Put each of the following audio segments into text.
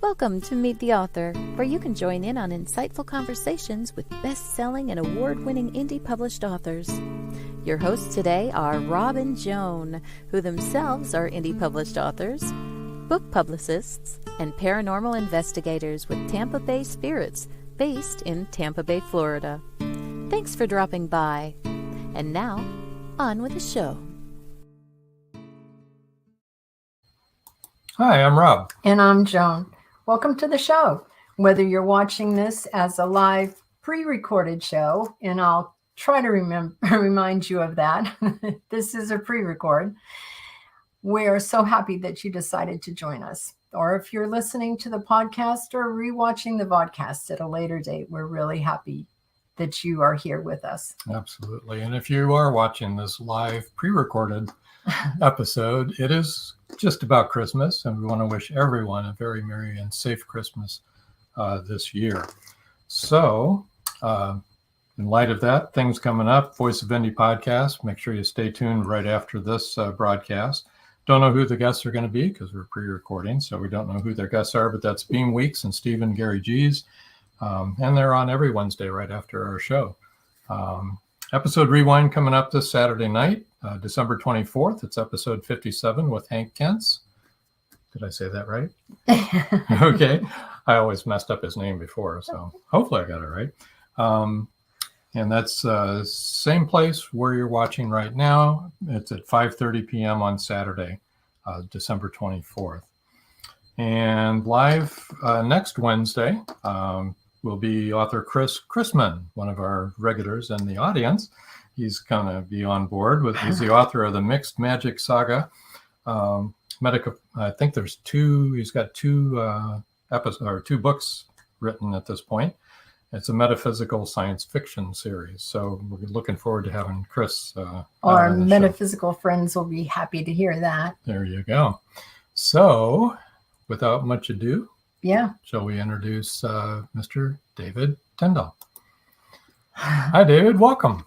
Welcome to Meet the Author, where you can join in on insightful conversations with best-selling and award-winning indie published authors. Your hosts today are Rob and Joan, who themselves are indie published authors, book publicists, and paranormal investigators with Tampa Bay Spirits, based in Tampa Bay, Florida. Thanks for dropping by. And now, on with the show. Hi, I'm Rob. And I'm Joan. Welcome to the show. Whether you're watching this as a live pre-recorded show, and I'll try to remind you of that. This is a pre-record. We're so happy that you decided to join us. Or if you're listening to the podcast or rewatching the vodcast at a later date, we're really happy that you are here with us. Absolutely. And if you are watching this live pre-recorded episode, it is just about Christmas, and we want to wish everyone a very merry and safe Christmas this year. So in light of that, things coming up, Voice of Indie podcast, make sure you stay tuned right after this broadcast. Don't know who the guests are going to be because we're pre-recording, so we don't know who their guests are, but that's Beam Weeks and Stephen Gary G's, and they're on every Wednesday right after our show. Episode Rewind coming up this Saturday night, December 24th. It's episode 57 with Hank Kentz. Did I say that right? Okay. I always messed up his name before, so hopefully I got it right. And that's same place where you're watching right now. It's at 5:30 p.m. on Saturday, December 24th. And live next Wednesday, will be author Chris Chrisman, one of our regulars in the audience. He's going to be on board. He's the author of the Mixed Magic Saga. I think there's two. He's got two books written at this point. It's a metaphysical science fiction series. So we're looking forward to having Chris. Our metaphysical friends will be happy to hear that. There you go. So without much ado, shall we introduce Mr. David TINDELL? Hi, David. Welcome.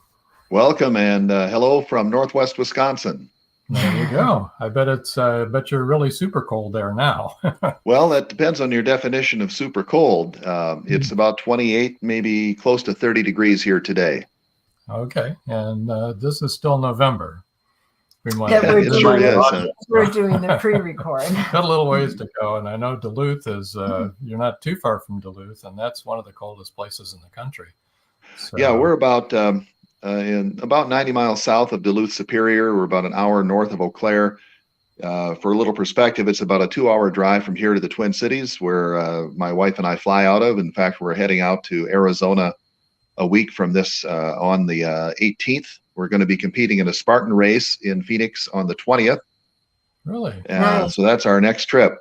Welcome, and hello from Northwest Wisconsin. There you go. I bet you're really super cold there now. Well, that depends on your definition of super cold. It's about 28, maybe close to 30 degrees here today. Okay, and this is still November. We're doing the pre-record. Got a little ways to go, and I know Duluth is, you're not too far from Duluth, and that's one of the coldest places in the country. So, yeah, we're about 90 miles south of Duluth Superior. We're about an hour north of Eau Claire. For a little perspective, it's about a 2-hour drive from here to the Twin Cities, where my wife and I fly out of. In fact, we're heading out to Arizona a week from this on the 18th. We're going to be competing in a Spartan race in Phoenix on the 20th. Really? Nice. So that's our next trip.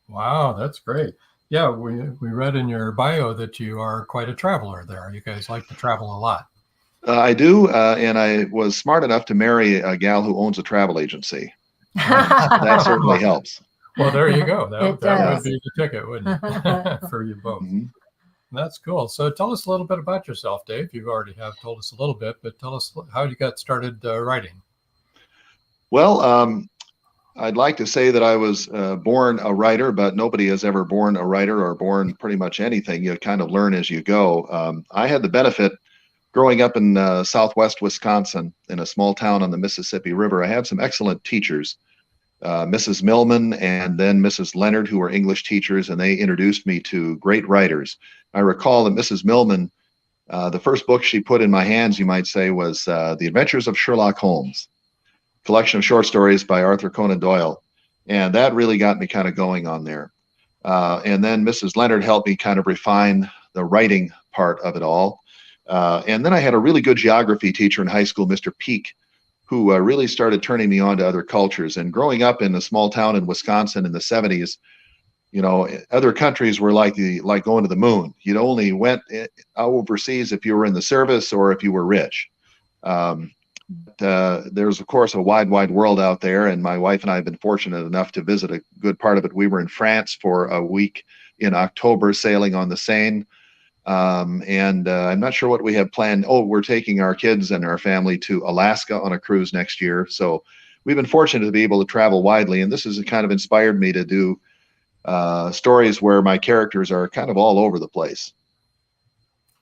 Wow, that's great. Yeah, we read in your bio that you are quite a traveler there. You guys like to travel a lot. I do, and I was smart enough to marry a gal who owns a travel agency. That certainly helps. Well, there you go. That would be the ticket, wouldn't it, for you both? Mm-hmm. That's cool. So tell us a little bit about yourself, Dave. You already have told us a little bit, but tell us how you got started writing. Well, I'd like to say that I was born a writer, but nobody is ever born a writer or born pretty much anything. You kind of learn as you go. I had the benefit growing up in southwest Wisconsin in a small town on the Mississippi River. I had some excellent teachers, Mrs. Millman and then Mrs. Leonard, who were English teachers, and they introduced me to great writers. I recall that Mrs. Millman, the first book she put in my hands, you might say, was The Adventures of Sherlock Holmes, collection of short stories by Arthur Conan Doyle. And that really got me kind of going on there. And then Mrs. Leonard helped me kind of refine the writing part of it all. And then I had a really good geography teacher in high school, Mr. Peak, who really started turning me on to other cultures. And growing up in a small town in Wisconsin in the 70s, you know, other countries were like going to the moon. You'd only went overseas if you were in the service or if you were rich. There's, of course, a wide world out there. And my wife and I have been fortunate enough to visit a good part of it. We were in France for a week in October, sailing on the Seine. And I'm not sure what we have planned. Oh, we're taking our kids and our family to Alaska on a cruise next year. So we've been fortunate to be able to travel widely. And this has kind of inspired me to do stories where my characters are kind of all over the place.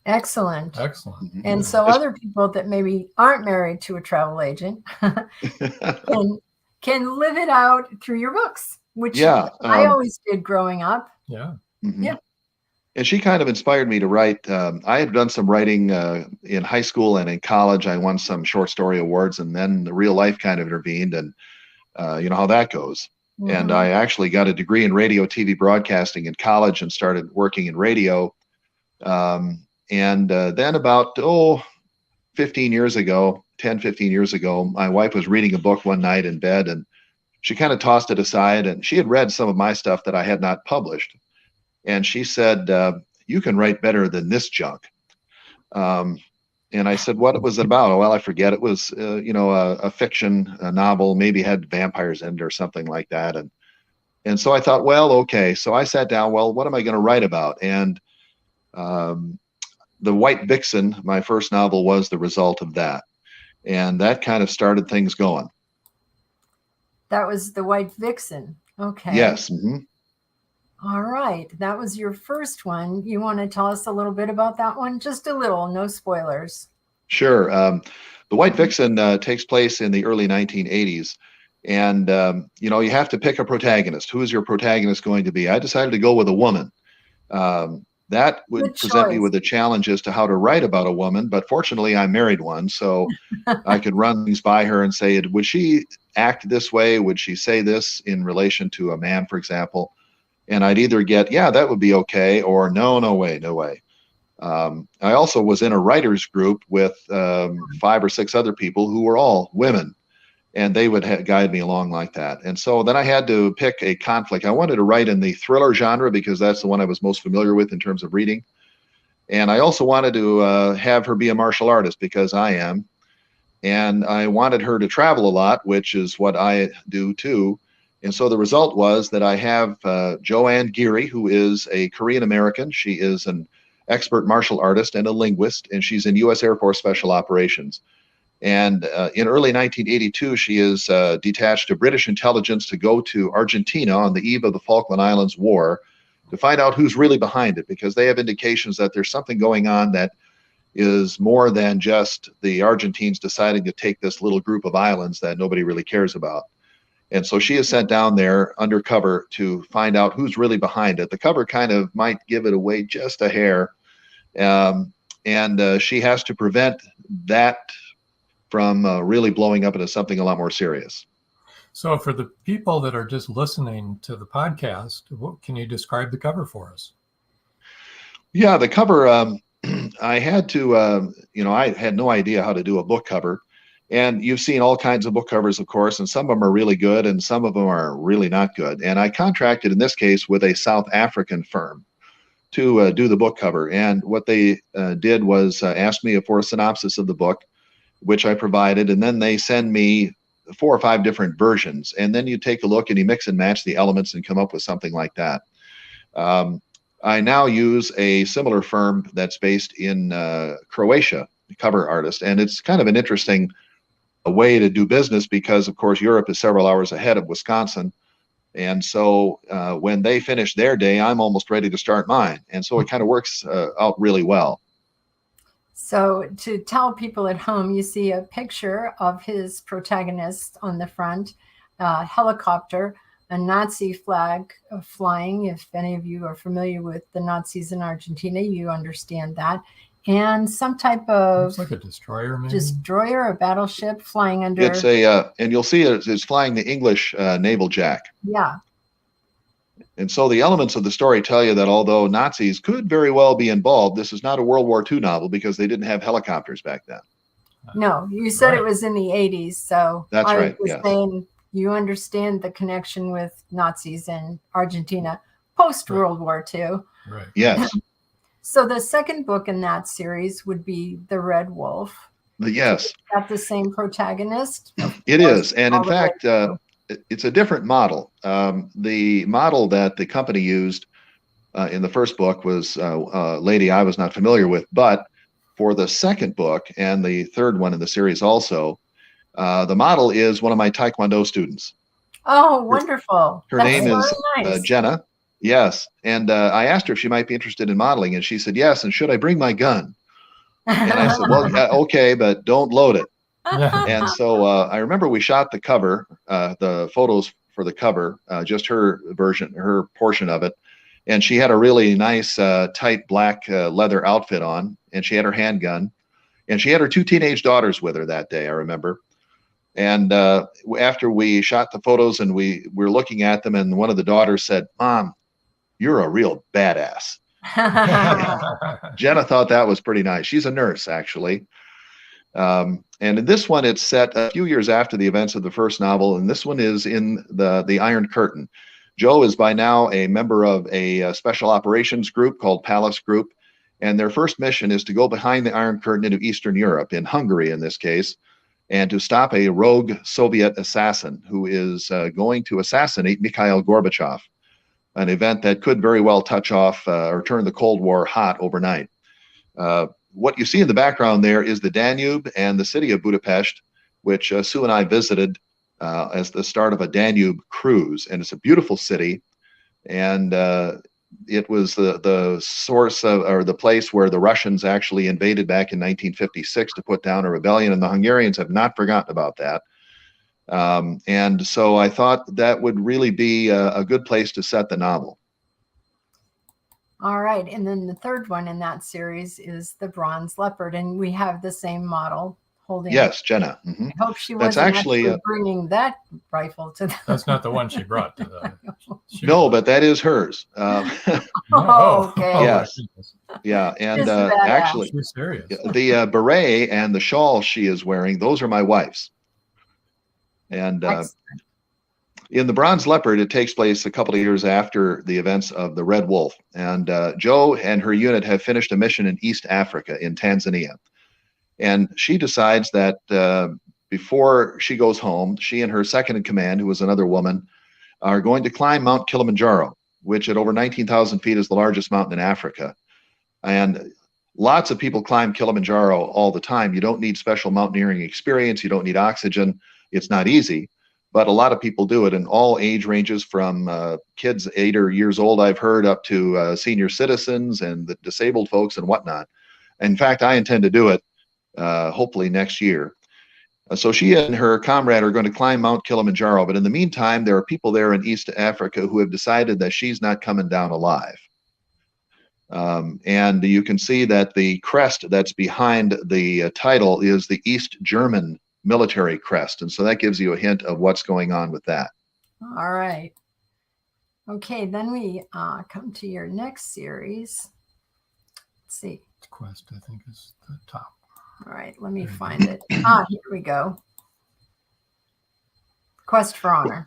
Excellent. Excellent. And so other people that maybe aren't married to a travel agent can live it out through your books, which I always did growing up. Yeah. Mm-hmm. Yeah. And she kind of inspired me to write. I had done some writing in high school and in college. I won some short story awards, and then the real life kind of intervened, and you know how that goes. Mm-hmm. And I actually got a degree in radio, TV broadcasting in college and started working in radio. And then about 15 years ago, my wife was reading a book one night in bed, and she kind of tossed it aside, and she had read some of my stuff that I had not published. And she said, you can write better than this junk. And I said, what was it about? Oh, well, I forget. It was, a fiction, a novel, maybe had vampires in it or something like that. And so I thought, well, okay. So I sat down, well, what am I going to write about? And The White Vixen, my first novel, was the result of that. And that kind of started things going. That was The White Vixen. Okay. Yes. Mm-hmm. All right. That was your first one. You want to tell us a little bit about that one? Just a little, no spoilers. Sure. The White Vixen takes place in the early 1980s. And, you have to pick a protagonist. Who is your protagonist going to be? I decided to go with a woman. That would present me with a challenge as to how to write about a woman. But fortunately, I married one. So I could run things by her and say, would she act this way? Would she say this in relation to a man, for example? And I'd either get, yeah, that would be okay, or no way. I also was in a writer's group with 5 or 6 other people who were all women, and they would guide me along like that. And so then I had to pick a conflict. I wanted to write in the thriller genre because that's the one I was most familiar with in terms of reading. And I also wanted to have her be a martial artist because I am. And I wanted her to travel a lot, which is what I do too. And so the result was that I have Joanne Geary, who is a Korean American. She is an expert martial artist and a linguist, and she's in U.S. Air Force Special Operations. And in early 1982, she is detached to British intelligence to go to Argentina on the eve of the Falkland Islands War to find out who's really behind it, because they have indications that there's something going on that is more than just the Argentines deciding to take this little group of islands that nobody really cares about. And so she is sent down there undercover to find out who's really behind it. The cover kind of might give it away just a hair. And she has to prevent that from really blowing up into something a lot more serious. So for the people that are just listening to the podcast, can you describe the cover for us? Yeah, the cover, I had to, I had no idea how to do a book cover. And you've seen all kinds of book covers, of course, and some of them are really good and some of them are really not good. And I contracted, in this case, with a South African firm to do the book cover. And what they did was ask me for a synopsis of the book, which I provided. And then they send me 4 or 5 different versions. And then you take a look and you mix and match the elements and come up with something like that. I now use a similar firm that's based in Croatia, cover artist, and it's kind of an interesting way to do business because, of course, Europe is several hours ahead of Wisconsin. And so when they finish their day, I'm almost ready to start mine. And so it kind of works out really well. So to tell people at home, you see a picture of his protagonist on the front, helicopter, a Nazi flag flying. If any of you are familiar with the Nazis in Argentina, you understand that. And some type of Looks like a destroyer, maybe? destroyer, a battleship flying under. It's a, and you'll see it's flying the English naval jack. Yeah. And so the elements of the story tell you that although Nazis could very well be involved, this is not a World War II novel because they didn't have helicopters back then. No, you said Right. it was in the 80s. So That's I right, was yes. saying you understand the connection with Nazis in Argentina post World War II. Right. Yes, So the second book in that series would be The Red Wolf. yes, Got the same protagonist. it is. And in All the fact, way through. it's a different model. The model that the company used in the first book was a lady I was not familiar with, but for the second book and the third one in the series also, the model is one of my Taekwondo students. Oh, wonderful. Her That's name very is nice. Jenna. Yes. And I asked her if she might be interested in modeling, and she said yes. And should I bring my gun? And I said, well, yeah, okay, but don't load it. And so I remember we shot the cover, the photos for the cover, just her version, her portion of it. And she had a really nice, tight black leather outfit on, and she had her handgun, and she had her 2 teenage daughters with her that day, I remember. And after we shot the photos and we were looking at them, and one of the daughters said, "Mom, you're a real badass." Jenna thought that was pretty nice. She's a nurse, actually. And in this one, it's set a few years after the events of the first novel, and this one is in the Iron Curtain. Joe is by now a member of a special operations group called Palace Group, and their first mission is to go behind the Iron Curtain into Eastern Europe, in Hungary in this case, and to stop a rogue Soviet assassin who is going to assassinate Mikhail Gorbachev, an event that could very well touch off or turn the Cold War hot overnight. What you see in the background there is the Danube and the city of Budapest, which Sue and I visited as the start of a Danube cruise. And it's a beautiful city. And it was the source of, or the place where the Russians actually invaded back in 1956 to put down a rebellion. And the Hungarians have not forgotten about that. And so I thought that would really be a good place to set the novel. All right. And then the third one in that series is the Bronze Leopard. And we have the same model holding. Yes, Jenna. Mm-hmm. I hope she That's wasn't actually bringing that rifle to the. That's not the one she brought to the. No, but that is hers. Oh, okay. Yes. Yeah. And Just badass. actually, She's serious. the beret and the shawl she is wearing, those are my wife's. And Excellent. in the Bronze Leopard, it takes place a couple of years after the events of the Red Wolf. And Joe and her unit have finished a mission in East Africa, in Tanzania. And she decides that before she goes home, she and her second in command, who was another woman, are going to climb Mount Kilimanjaro, which at over 19,000 feet is the largest mountain in Africa. And lots of people climb Kilimanjaro all the time. You don't need special mountaineering experience. You don't need oxygen. It's not easy, but a lot of people do it in all age ranges, from kids 8 years old, I've heard, up to senior citizens and the disabled folks and whatnot. In fact, I intend to do it hopefully next year. So she and her comrade are going to climb Mount Kilimanjaro, but in the meantime, there are people there in East Africa who have decided that she's not coming down alive. And you can see that the crest that's behind the title is the East German military crest. And so that gives you a hint of what's going on with that. All right. Okay, then we come to your next series. Let's see. Quest, I think, is the top. All right, let me find it. Here we go. Quest for Honor.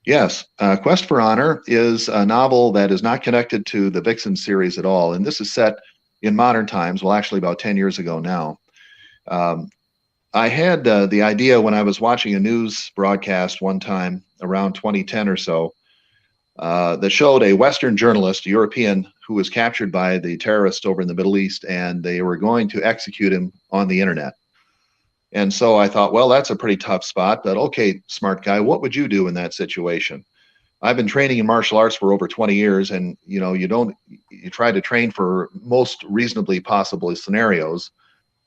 Yes, Quest for Honor is a novel that is not connected to the Vixen series at all. And this is set in modern times, well, actually about 10 years ago now. I had the idea when I was watching a news broadcast one time around 2010 or so that showed a Western journalist, a European, who was captured by the terrorists over in the Middle East, and they were going to execute him on the internet. And so I thought, well, that's a pretty tough spot, but okay, smart guy, what would you do in that situation? I've been training in martial arts for over 20 years, and you try to train for most reasonably possible scenarios.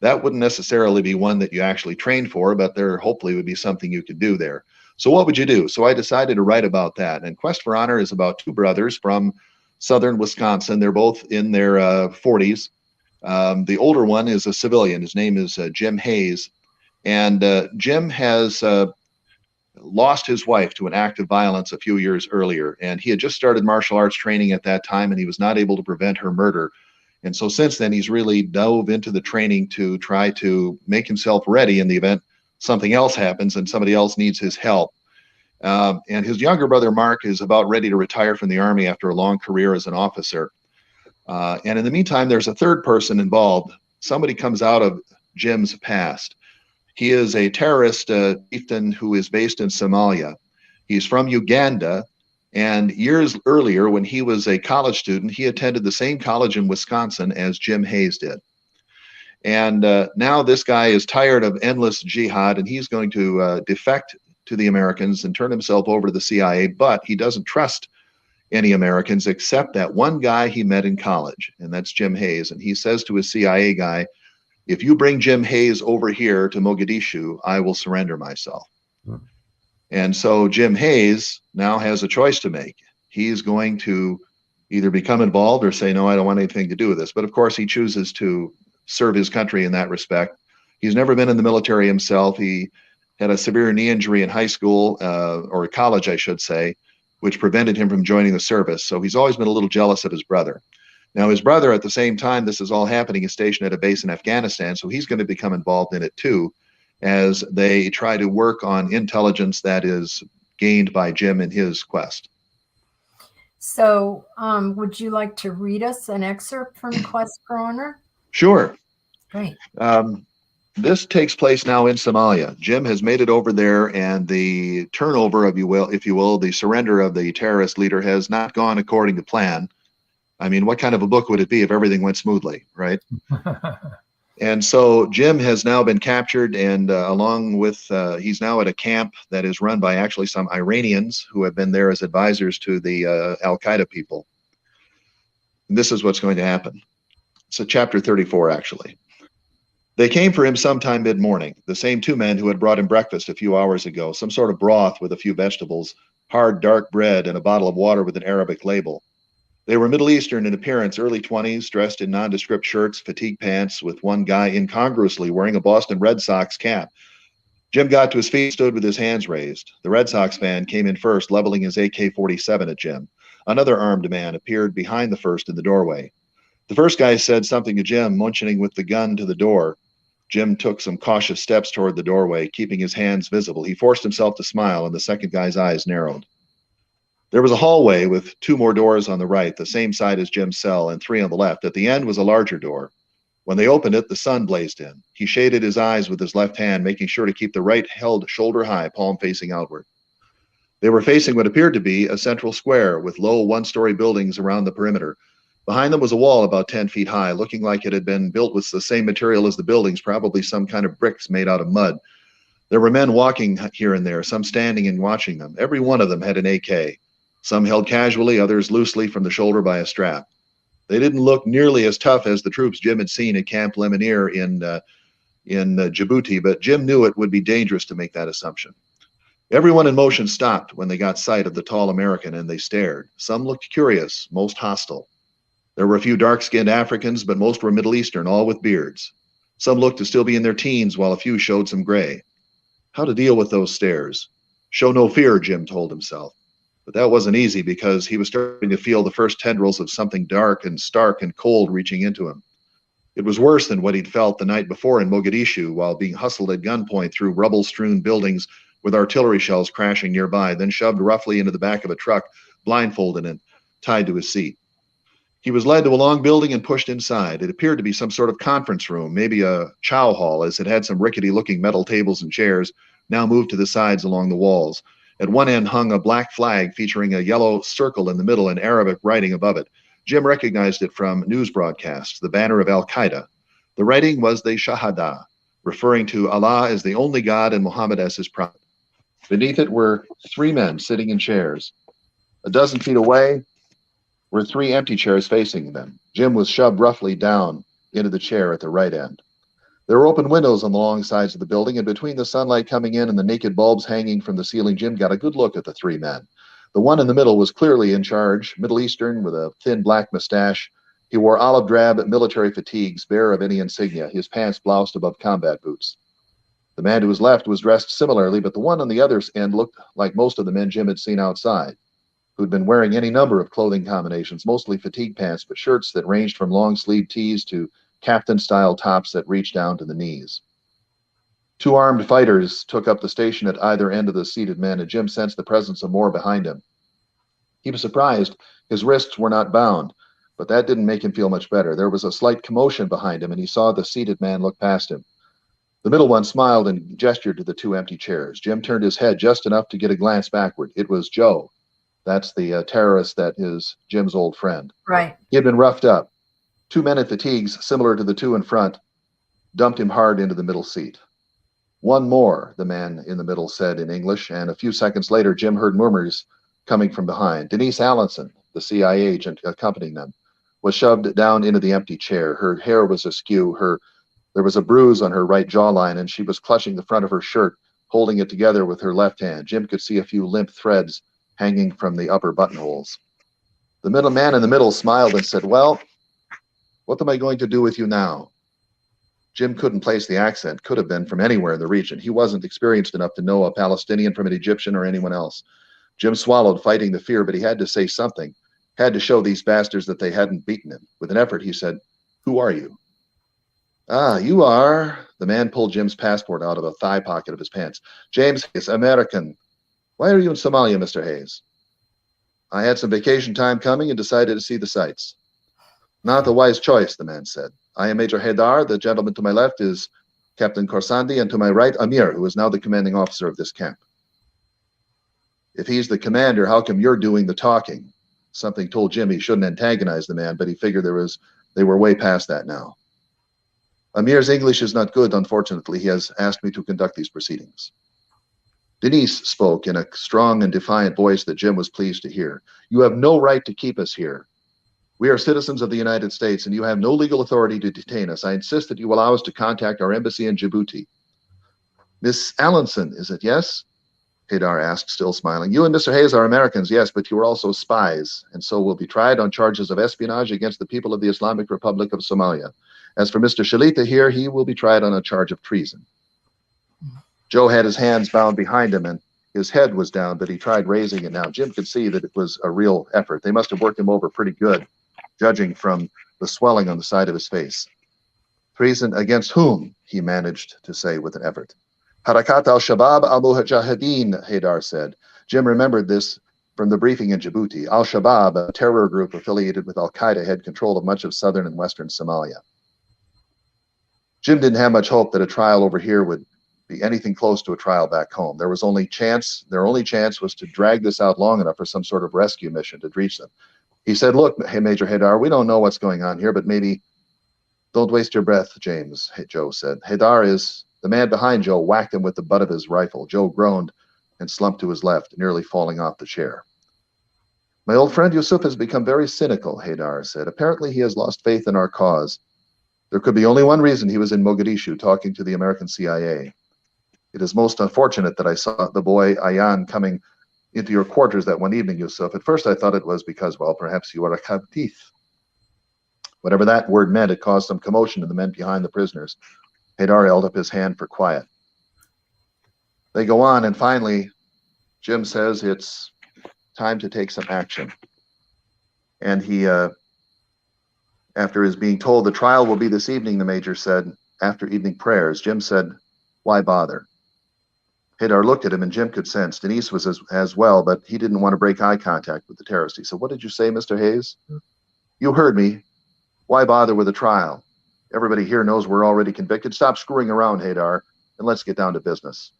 That wouldn't necessarily be one that you actually trained for, but there hopefully would be something you could do there. So what would you do? So I decided to write about that. And Quest for Honor is about two brothers from southern Wisconsin. They're both in their 40s. The older one is a civilian. His name is Jim Hayes. And Jim has lost his wife to an act of violence a few years earlier. And he had just started martial arts training at that time, and he was not able to prevent her murder. And so since then, he's really dove into the training to try to make himself ready in the event something else happens and somebody else needs his help. And his younger brother, Mark, is about ready to retire from the Army after a long career as an officer. And in the meantime, there's a third person involved. Somebody comes out of Jim's past. He is a terrorist chieftain who is based in Somalia. He's from Uganda. And years earlier, when he was a college student, he attended the same college in Wisconsin as Jim Hayes did. And now this guy is tired of endless jihad, and he's going to defect to the Americans and turn himself over to the CIA, but he doesn't trust any Americans except that one guy he met in college, and that's Jim Hayes. And he says to his CIA guy, if you bring Jim Hayes over here to Mogadishu, I will surrender myself. And so Jim Hayes now has a choice to make. He's going to either become involved or say, no, I don't want anything to do with this. But of course, he chooses to serve his country in that respect. He's never been in the military himself. He had a severe knee injury in high school, or college, I should say, which prevented him from joining the service. So he's always been a little jealous of his brother. Now, his brother, at the same time this is all happening, is stationed at a base in Afghanistan, so he's going to become involved in it too, as they try to work on intelligence that is gained by Jim in his quest. So would you like to read us an excerpt from Quest for Honor? Sure. Great. This takes place now in Somalia. Jim has made it over there, and the turnover, if you will, the surrender of the terrorist leader has not gone according to plan. I mean, what kind of a book would it be if everything went smoothly, right? And so Jim has now been captured, and along with, he's now at a camp that is run by actually some Iranians who have been there as advisors to the Al-Qaeda people. And this is what's going to happen. So chapter 34, actually. They came for him sometime mid-morning, the same two men who had brought him breakfast a few hours ago, some sort of broth with a few vegetables, hard, dark bread, and a bottle of water with an Arabic label. They were Middle Eastern in appearance, early 20s, dressed in nondescript shirts, fatigue pants, with one guy incongruously wearing a Boston Red Sox cap. Jim got to his feet, stood with his hands raised. The Red Sox fan came in first, leveling his AK-47 at Jim. Another armed man appeared behind the first in the doorway. The first guy said something to Jim, motioning with the gun to the door. Jim took some cautious steps toward the doorway, keeping his hands visible. He forced himself to smile, and the second guy's eyes narrowed. There was a hallway with two more doors on the right, the same side as Jim's cell, and three on the left. At the end was a larger door. When they opened it, the sun blazed in. He shaded his eyes with his left hand, making sure to keep the right held shoulder high, palm facing outward. They were facing what appeared to be a central square with low one-story buildings around the perimeter. Behind them was a wall about 10 feet high, looking like it had been built with the same material as the buildings, probably some kind of bricks made out of mud. There were men walking here and there, some standing and watching them. Every one of them had an AK. Some held casually, others loosely from the shoulder by a strap. They didn't look nearly as tough as the troops Jim had seen at Camp Lemonnier in Djibouti, but Jim knew it would be dangerous to make that assumption. Everyone in motion stopped when they got sight of the tall American, and they stared. Some looked curious, most hostile. There were a few dark-skinned Africans, but most were Middle Eastern, all with beards. Some looked to still be in their teens, while a few showed some gray. How to deal with those stares? Show no fear, Jim told himself. But that wasn't easy, because he was starting to feel the first tendrils of something dark and stark and cold reaching into him. It was worse than what he'd felt the night before in Mogadishu while being hustled at gunpoint through rubble-strewn buildings with artillery shells crashing nearby, then shoved roughly into the back of a truck, blindfolded and tied to his seat. He was led to a long building and pushed inside. It appeared to be some sort of conference room, maybe a chow hall, as it had some rickety-looking metal tables and chairs, now moved to the sides along the walls. At one end hung a black flag featuring a yellow circle in the middle and Arabic writing above it. Jim recognized it from news broadcasts, the banner of Al-Qaeda. The writing was the Shahada, referring to Allah as the only God and Muhammad as his prophet. Beneath it were 3 men sitting in chairs. A dozen feet away were 3 empty chairs facing them. Jim was shoved roughly down into the chair at the right end. There were open windows on the long sides of the building, and between the sunlight coming in and the naked bulbs hanging from the ceiling, Jim got a good look at the 3 men. The one in the middle was clearly in charge, Middle Eastern with a thin black mustache. He wore olive drab military fatigues, bare of any insignia, his pants bloused above combat boots. The man to his left was dressed similarly, but the one on the other end looked like most of the men Jim had seen outside, who'd been wearing any number of clothing combinations, mostly fatigue pants, but shirts that ranged from long-sleeved tees to captain-style tops that reached down to the knees. 2 armed fighters took up the station at either end of the seated men, and Jim sensed the presence of more behind him. He was surprised his wrists were not bound, but that didn't make him feel much better. There was a slight commotion behind him, and he saw the seated man look past him. The middle one smiled and gestured to the 2 empty chairs. Jim turned his head just enough to get a glance backward. It was Joe. That's the terrorist that is Jim's old friend. Right. He had been roughed up. 2 men in fatigues, similar to the 2 in front, dumped him hard into the middle seat. "One more," the man in the middle said in English, and a few seconds later, Jim heard murmurs coming from behind. Denise Allenson, the CIA agent accompanying them, was shoved down into the empty chair. Her hair was askew. There was a bruise on her right jawline, and she was clutching the front of her shirt, holding it together with her left hand. Jim could see a few limp threads hanging from the upper buttonholes. The middle man in the middle smiled and said, "Well, what am I going to do with you now?" Jim couldn't place the accent, could have been from anywhere in the region. He wasn't experienced enough to know a Palestinian from an Egyptian or anyone else. Jim swallowed, fighting the fear, but he had to say something, had to show these bastards that they hadn't beaten him. With an effort, he said, "Who are you?" "Ah, you are..." The man pulled Jim's passport out of a thigh pocket of his pants. "James Hayes, American. Why are you in Somalia, Mr. Hayes?" "I had some vacation time coming and decided to see the sights." "Not a wise choice," the man said. "I am Major Haidar. The gentleman to my left is Captain Khorsandi, and to my right, Amir, who is now the commanding officer of this camp." "If he's the commander, how come you're doing the talking?" Something told Jim he shouldn't antagonize the man, but he figured they were way past that now. "Amir's English is not good, unfortunately. He has asked me to conduct these proceedings." Denise spoke in a strong and defiant voice that Jim was pleased to hear. "You have no right to keep us here. We are citizens of the United States, and you have no legal authority to detain us. I insist that you allow us to contact our embassy in Djibouti." "Miss Allenson, is it, yes?" Haidar asked, still smiling. "You and Mr. Hayes are Americans, yes, but you are also spies, and so will be tried on charges of espionage against the people of the Islamic Republic of Somalia. As for Mr. Shalita here, he will be tried on a charge of treason." Joe had his hands bound behind him, and his head was down, but he tried raising it now. Jim could see that it was a real effort. They must have worked him over pretty good, judging from the swelling on the side of his face. "Treason against whom?" he managed to say with an effort. "Harakat al-Shabaab al-Mujahideen," Haidar said. Jim remembered this from the briefing in Djibouti. Al-Shabaab, a terror group affiliated with Al-Qaeda, had control of much of southern and western Somalia. Jim didn't have much hope that a trial over here would be anything close to a trial back home. Their only chance was to drag this out long enough for some sort of rescue mission to reach them. He said, "Look, hey, Major Haidar, we don't know what's going on here, but maybe..." "Don't waste your breath, James," Joe said. "Haidar is..." The man behind Joe whacked him with the butt of his rifle. Joe groaned and slumped to his left, nearly falling off the chair. "My old friend Yusuf has become very cynical," Haidar said. "Apparently he has lost faith in our cause. There could be only one reason he was in Mogadishu talking to the American CIA. It is most unfortunate that I saw the boy Ayan coming into your quarters that one evening, Yusuf. At first I thought it was because, well, perhaps you are a Khabtith." Whatever that word meant, it caused some commotion to the men behind the prisoners. Haidar held up his hand for quiet. They go on, and finally, Jim says it's time to take some action. And he, after his being told the trial will be this evening, the major said, after evening prayers, Jim said, "Why bother?" Haidar looked at him, and Jim could sense Denise was as well, but he didn't want to break eye contact with the terrorist. He said, "What did you say, Mr. Hayes?" "You heard me. Why bother with a trial? Everybody here knows we're already convicted. Stop screwing around, Haidar, and let's get down to business."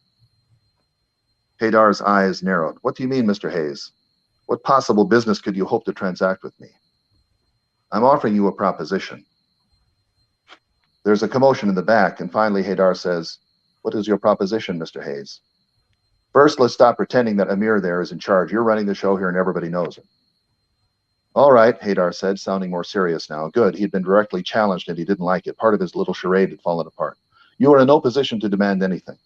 Haydar's eyes narrowed. "What do you mean, Mr. Hayes? What possible business could you hope to transact with me?" I'm offering you a proposition. There's a commotion in the back, and finally Haydar says, "What is your proposition, Mr. Hayes?" "First, let's stop pretending that Amir there is in charge. You're running the show here and everybody knows it." "All right," Haydar said, sounding more serious now. Good. He'd been directly challenged and he didn't like it. Part of his little charade had fallen apart. "You are in no position to demand anything."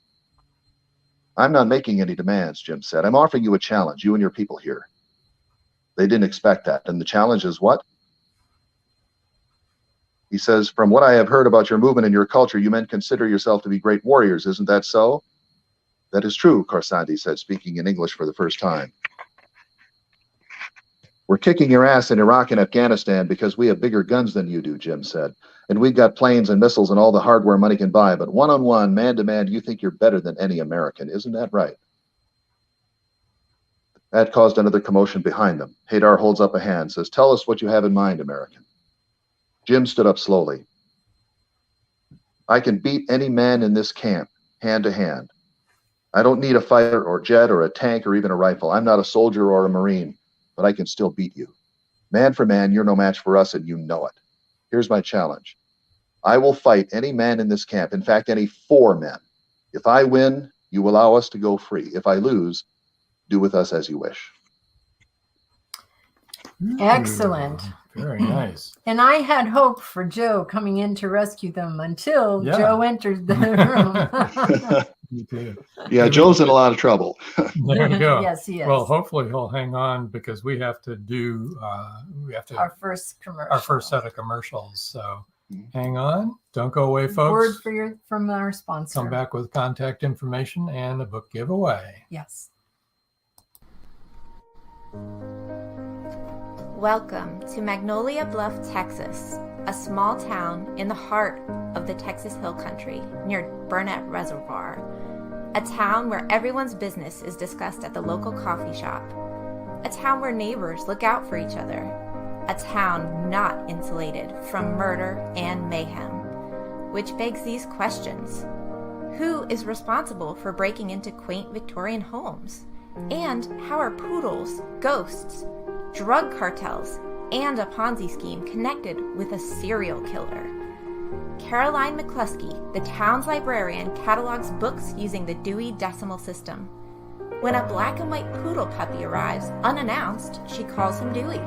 "I'm not making any demands," Jim said. "I'm offering you a challenge, you and your people here." They didn't expect that. "And the challenge is what?" He says, "From what I have heard about your movement and your culture, you men consider yourself to be great warriors. Isn't that so?" "That is true," Khorsandi said, speaking in English for the first time. "We're kicking your ass in Iraq and Afghanistan because we have bigger guns than you do," Jim said. "And we've got planes and missiles and all the hardware money can buy. But one-on-one, man-to-man, you think you're better than any American. Isn't that right?" That caused another commotion behind them. Haydar holds up a hand, says, "Tell us what you have in mind, American." Jim stood up slowly. "I can beat any man in this camp, hand to hand. I don't need a fighter or jet or a tank or even a rifle. I'm not a soldier or a Marine, but I can still beat you. Man for man, you're no match for us, and you know it. Here's my challenge. I will fight any man in this camp, in fact, any 4 men. If I win, you allow us to go free. If I lose, do with us as you wish." Excellent. Very nice. And I had hope for Joe coming in to rescue them until Yeah. Joe entered the room. Me too. Yeah, Joe's in a lot of trouble. There you go. Yes, he is. Well, hopefully he'll hang on because we have to do Our first commercial. our first set of commercials. So hang on, don't go away, folks. Word from our sponsor. Come back with contact information and a book giveaway. Yes. Welcome to Magnolia Bluff, Texas, a small town in the heart of the Texas Hill Country near Burnett Reservoir. A town where everyone's business is discussed at the local coffee shop. A town where neighbors look out for each other. A town not insulated from murder and mayhem. Which begs these questions. Who is responsible for breaking into quaint Victorian homes? And how are poodles, ghosts, drug cartels, and a Ponzi scheme connected with a serial killer? Caroline McCluskey, the town's librarian, catalogs books using the Dewey Decimal System. When a black and white poodle puppy arrives unannounced, she calls him Dewey.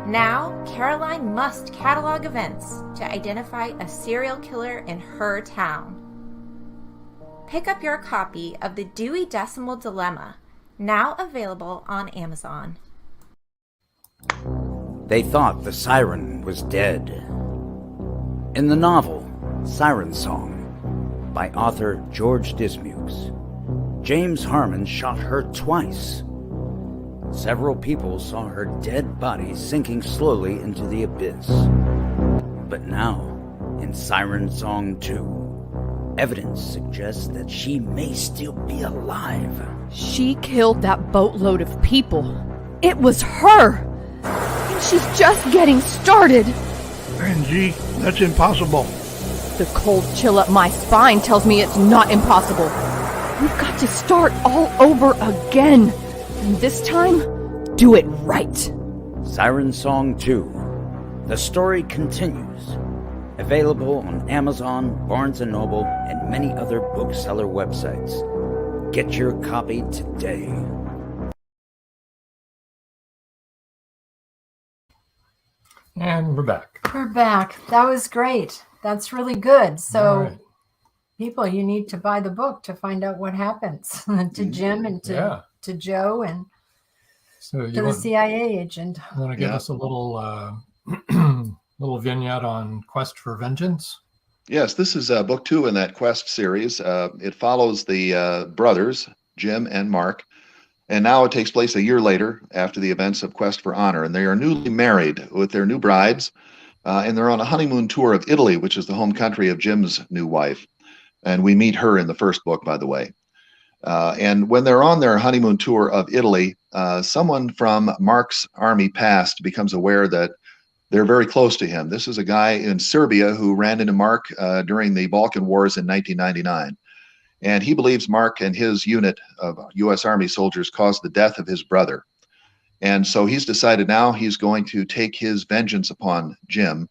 Now, Caroline must catalog events to identify a serial killer in her town. Pick up your copy of the Dewey Decimal Dilemma, now available on Amazon. They thought the siren was dead. In the novel Siren Song by author George Dismukes, James Harmon shot her twice. Several people saw her dead body sinking slowly into the abyss. But now, in Siren Song 2, evidence suggests that she may still be alive. She killed that boatload of people. It was her! And she's just getting started! Angie, that's impossible. The cold chill up my spine tells me it's not impossible. We've got to start all over again. And this time, do it right. Siren Song 2. The story continues. Available on Amazon, Barnes & Noble, and many other bookseller websites. Get your copy today. And we're back. We're back. That was great. That's really good. So, All right. people, you need to buy the book to find out what happens to Jim and to Joe and So to you the want, CIA agent. want to give us a little little vignette on Quest for Vengeance? Yes, this is book 2 in that Quest series. It follows the brothers, Jim and Mark, and now it takes place a year later after the events of Quest for Honor, and they are newly married with their new brides, and they're on a honeymoon tour of Italy, which is the home country of Jim's new wife, and we meet her in the first book, by the way. And when they're on their honeymoon tour of Italy, someone from Mark's army past becomes aware that they're very close to him. This is a guy in Serbia who ran into Mark during the Balkan Wars in 1999. And he believes Mark and his unit of U.S. Army soldiers caused the death of his brother. And so he's decided now he's going to take his vengeance upon Jim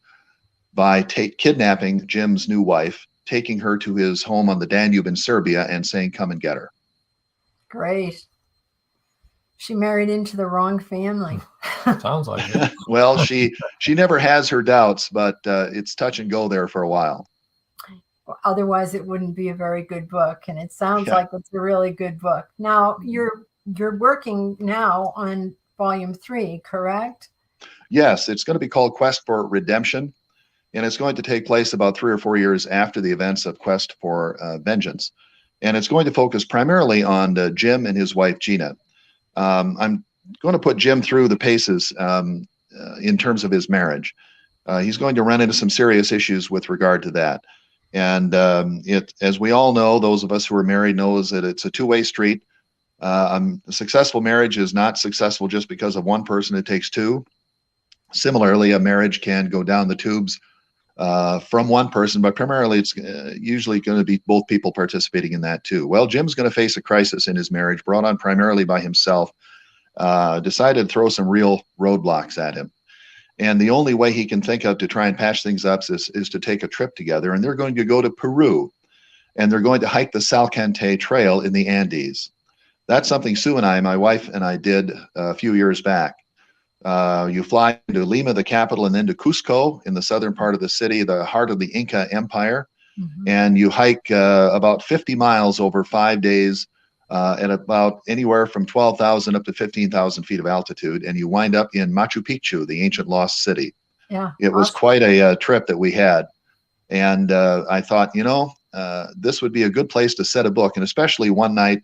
by kidnapping Jim's new wife, taking her to his home on the Danube in Serbia and saying, come and get her. Great. She married into the wrong family. Sounds like it. Well, she never has her doubts, but it's touch and go there for a while. Otherwise, it wouldn't be a very good book. And it sounds like it's a really good book. Now, you're working now on volume 3, correct? Yes, it's going to be called Quest for Redemption, and it's going to take place about 3 or 4 years after the events of Quest for Vengeance. And it's going to focus primarily on Jim and his wife, Gina. I'm going to put Jim through the paces in terms of his marriage. He's going to run into some serious issues with regard to that. And as we all know, those of us who are married knows that it's a two-way street. A successful marriage is not successful just because of one person. It takes two. Similarly, a marriage can go down the tubes from one person, but primarily it's usually going to be both people participating in that too. Well, Jim's going to face a crisis in his marriage brought on primarily by himself. Decided to throw some real roadblocks at him. And the only way he can think of to try and patch things up is to take a trip together. And they're going to go to Peru, and they're going to hike the Salcantay Trail in the Andes. That's something Sue and I, my wife and I, did a few years back. You fly to Lima, the capital, and then to Cusco in the southern part of the city, the heart of the Inca Empire. Mm-hmm. And you hike about 50 miles over 5 days at about anywhere from 12,000 up to 15,000 feet of altitude. And you wind up in Machu Picchu, the ancient lost city. Yeah, it was quite a trip that we had. And I thought, this would be a good place to set a book. And especially one night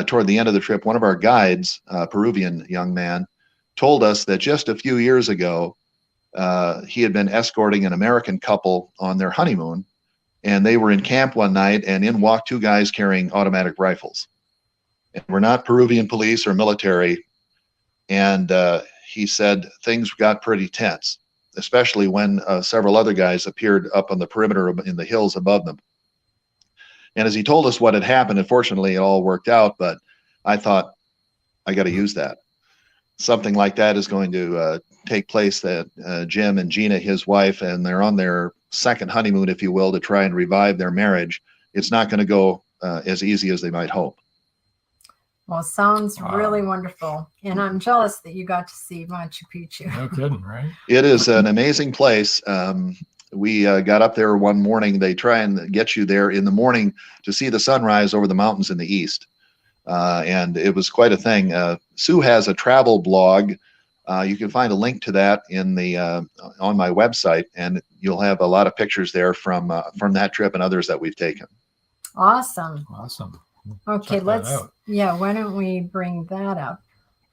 toward the end of the trip, one of our guides, a Peruvian young man, told us that just a few years ago, he had been escorting an American couple on their honeymoon, and they were in camp one night, and in walked two guys carrying automatic rifles. And we're not Peruvian police or military. And he said things got pretty tense, especially when several other guys appeared up on the perimeter in the hills above them. And as he told us what had happened, unfortunately, it all worked out, but I thought, I got to use that. Something like that is going to take place that Jim and Gina, his wife, and they're on their second honeymoon, if you will, to try and revive their marriage. It's not going to go as easy as they might hope. Well, sounds really wonderful. And I'm jealous that you got to see Machu Picchu. No kidding, right? It is an amazing place. We got up there one morning. They try and get you there in the morning to see the sunrise over the mountains in the east. And it was quite a thing. Sue has a travel blog. You can find a link to that in the on my website, and you'll have a lot of pictures there from that trip and others that we've taken. Awesome. Okay, why don't we bring that up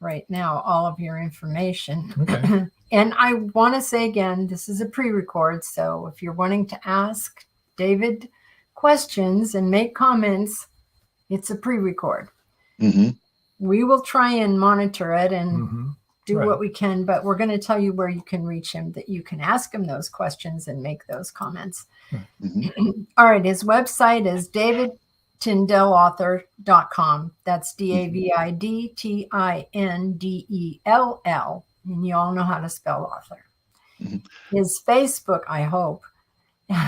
right now, all of your information. Okay. And I want to say again, this is a pre-record, so if you're wanting to ask David questions and make comments, it's a pre-record. Mm-hmm. We will try and monitor it and do what we can, but we're going to tell you where you can reach him, that you can ask him those questions and make those comments. Mm-hmm. All right, his website is davidtindellauthor.com. That's DAVIDTINDELL. And you all know how to spell author. Mm-hmm. His Facebook, I hope.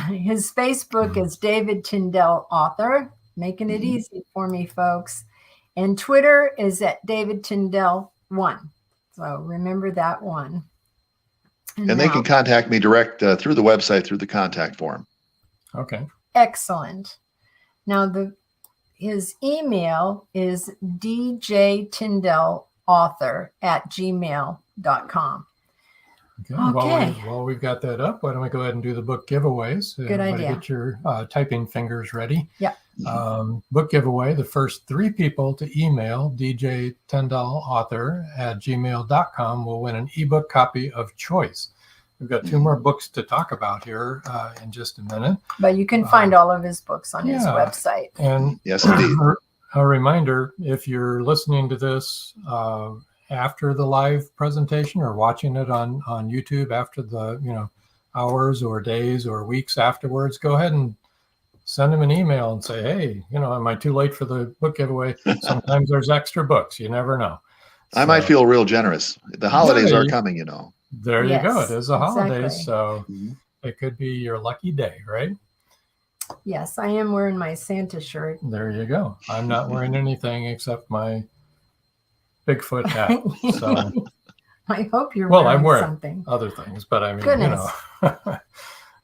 His Facebook is David Tindell Author, making it easy for me, folks. And Twitter is at David Tindell 1. So remember that one. And they can contact me direct through the website, through the contact form. Okay. Excellent. Now, his email is djtindellauthor@gmail.com. Okay. While we've got that up, why don't we go ahead and do the book giveaways? Good idea. Get your typing fingers ready. Yeah. Book giveaway, the first 3 people to email djtindellauthor@gmail.com will win an ebook copy of choice. We've got 2 more books to talk about here in just a minute. But you can find all of his books on his website. And yes, indeed. A reminder, if you're listening to this after the live presentation or watching it on YouTube after the hours or days or weeks afterwards, go ahead and send him an email and say, hey, am I too late for the book giveaway? Sometimes there's extra books. You never know. I might feel real generous. The holidays are Hey, coming, you know. there you go. It Yes, is a holiday, exactly. so Mhm. it could be your lucky day, right? Yes, I am wearing my Santa shirt. There you go. I'm not wearing anything except my Bigfoot hat. So, I hope you're well, wearing I'm wearing something. other things, but I mean, Goodness.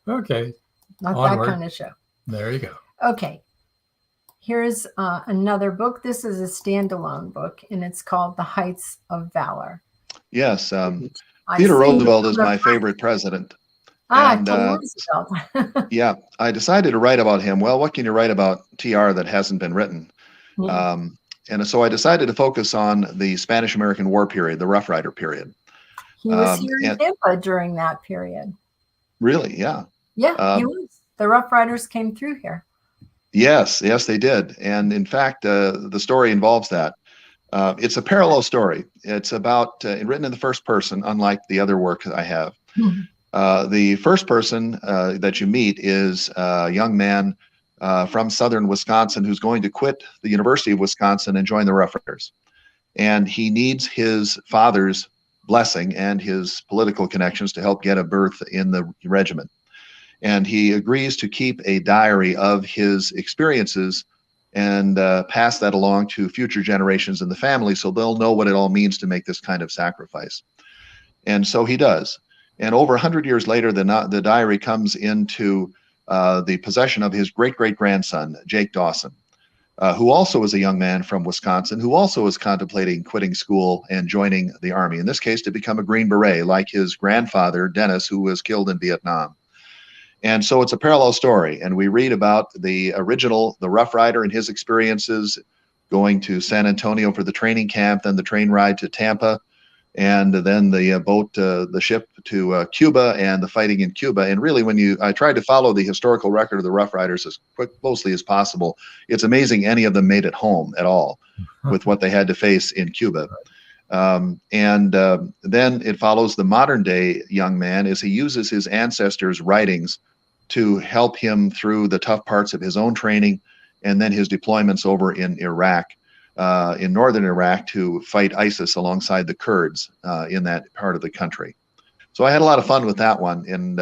Okay, Not onward. that kind of show. There you go. Okay. Here's another book. This is a standalone book, and it's called The Heights of Valor. Yes. I Theodore see Roosevelt is the my front. favorite president. Teddy And Roosevelt. yeah, I decided to write about him. Well, what can you write about TR that hasn't been written? Yeah. And so I decided to focus on the Spanish-American War period, the Rough Rider period. He was here in and Tampa during that period. really, yeah. Yeah, he was. The Rough Riders came through here. Yes, they did. And in fact, the story involves that. It's a parallel story. It's about written in the first person, unlike the other work that I have. The first person that you meet is a young man from southern Wisconsin who's going to quit the University of Wisconsin and join the Rough Riders. And he needs his father's blessing and his political connections to help get a berth in the regiment. And he agrees to keep a diary of his experiences and pass that along to future generations in the family so they'll know what it all means to make this kind of sacrifice. And so he does. And over 100 years later, the diary comes into the possession of his great-great-grandson, Jake Dawson, who also is a young man from Wisconsin, who also is contemplating quitting school and joining the Army, in this case to become a Green Beret, like his grandfather, Dennis, who was killed in Vietnam. And so it's a parallel story. And we read about the original, the Rough Rider and his experiences going to San Antonio for the training camp, then the train ride to Tampa, and then the boat, the ship to Cuba and the fighting in Cuba. And really, I tried to follow the historical record of the Rough Riders as closely as possible. It's amazing any of them made it home at all with what they had to face in Cuba. Then it follows the modern day young man as he uses his ancestors' writings to help him through the tough parts of his own training and then his deployments over in Iraq, in northern Iraq, to fight ISIS alongside the Kurds in that part of the country. So I had a lot of fun with that one. And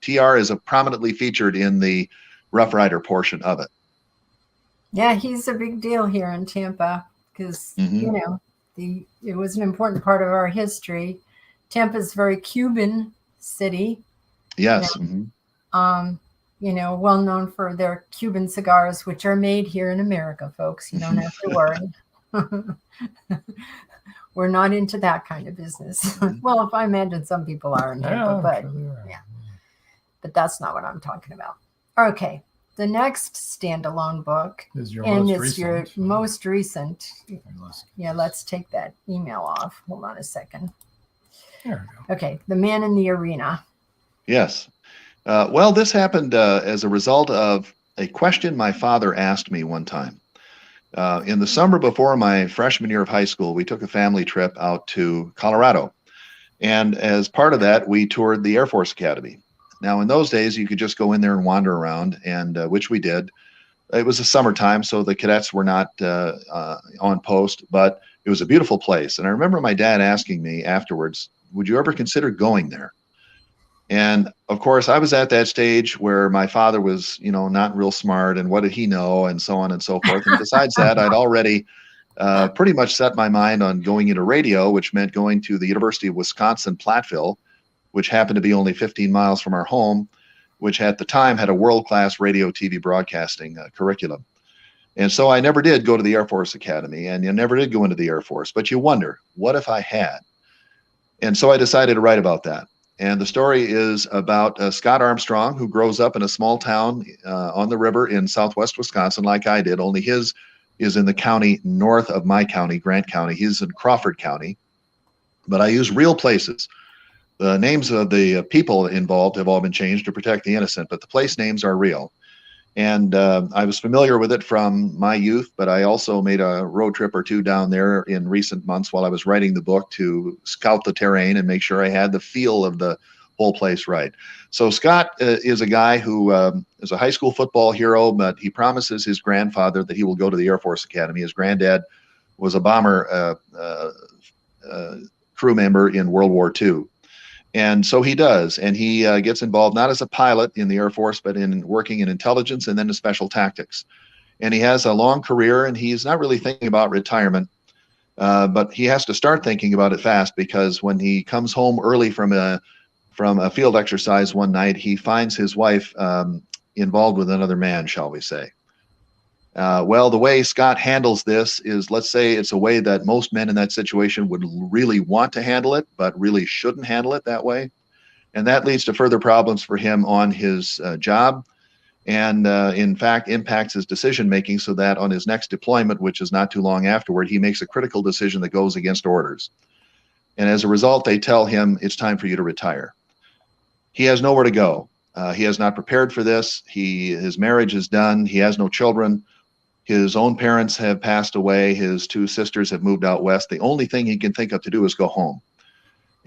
TR is prominently featured in the Rough Rider portion of it. Yeah, he's a big deal here in Tampa because, you know, it was an important part of our history. Tampa's a very Cuban city. Yes. You know, well known for their Cuban cigars, which are made here in America, folks. You don't have to worry. We're not into that kind of business. Well, if I imagine some people are in Tampa, but yeah, but that's not what I'm talking about. Okay. The next standalone book is your most recent. Yeah, let's take that email off. Hold on a second. There we go. Okay. The Man in the Arena. Yes. Well, this happened as a result of a question my father asked me one time. In the summer before my freshman year of high school, we took a family trip out to Colorado. And as part of that, we toured the Air Force Academy. Now, in those days, you could just go in there and wander around, and which we did. It was the summertime, so the cadets were not on post, but it was a beautiful place. And I remember my dad asking me afterwards, would you ever consider going there? And of course, I was at that stage where my father was, you know, not real smart, and what did he know, and so on and so forth. And besides that, I'd already pretty much set my mind on going into radio, which meant going to the University of Wisconsin-Platteville, which happened to be only 15 miles from our home, which at the time had a world-class radio TV broadcasting curriculum. And so I never did go to the Air Force Academy, and you never did go into the Air Force. But you wonder, what if I had? And so I decided to write about that. And the story is about Scott Armstrong, who grows up in a small town on the river in southwest Wisconsin, like I did, only his is in the county north of my county, Grant County. He's in Crawford County. But I use real places. The names of the people involved have all been changed to protect the innocent, but the place names are real. And I was familiar with it from my youth, but I also made a road trip or two down there in recent months while I was writing the book to scout the terrain and make sure I had the feel of the whole place right. So Scott is a guy who is a high school football hero, but he promises his grandfather that he will go to the Air Force Academy. His granddad was a bomber crew member in World War II. And so he does, and he gets involved not as a pilot in the Air Force, but in working in intelligence and then in special tactics. And he has a long career, and he's not really thinking about retirement, but he has to start thinking about it fast, because when he comes home early from a field exercise one night, he finds his wife involved with another man, shall we say. Well, the way Scott handles this is, let's say it's a way that most men in that situation would really want to handle it, but really shouldn't handle it that way. And that leads to further problems for him on his job, and in fact impacts his decision-making, so that on his next deployment, which is not too long afterward, he makes a critical decision that goes against orders. And as a result, they tell him, it's time for you to retire. He has nowhere to go. He has not prepared for this. His marriage is done. He has no children. His own parents have passed away. His two sisters have moved out west. The only thing he can think of to do is go home.